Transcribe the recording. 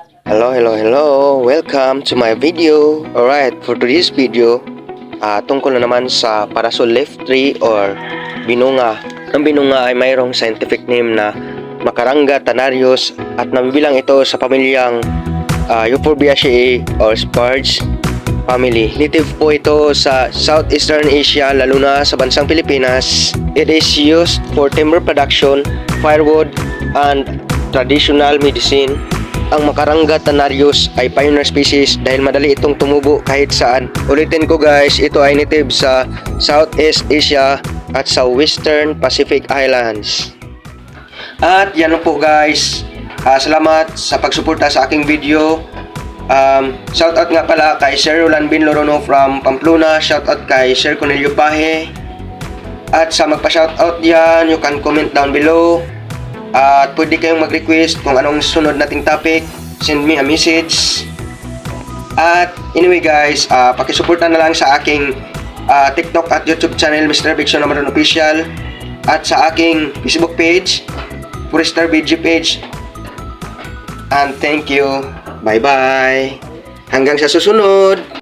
Hello. Welcome to my video. Alright, for today's video, tungkol na naman sa parasol leaf tree or binunga. Ang binunga ay mayroong scientific name na Macaranga tanarius at nabibilang ito sa pamilyang Euphorbiaceae or Spurge family. Native po ito sa Southeastern Asia, lalo na sa bansang Pilipinas. It is used for timber production, firewood, and traditional medicine. Ang Macaranga tanarius ay pioneer species dahil madali itong tumubo kahit saan. Ulitin ko guys, ito ay native sa Southeast Asia at sa Western Pacific Islands. At yan lang po guys. Salamat sa pagsuporta sa aking video. Shoutout nga pala kay Sir Roland Bin Lorono from Pamplona. Shoutout kay Sir Cornelio Pahe. At sa magpa-shoutout diyan, you can comment down below. At pwede kayong mag-request kung anong sunod nating topic. Send me a message. At anyway guys, pakisuporta na lang sa aking TikTok at YouTube channel, Mr. Vicson Amaron Official. At sa aking Facebook page, Forester BG page. And thank you. Bye bye. Hanggang sa susunod.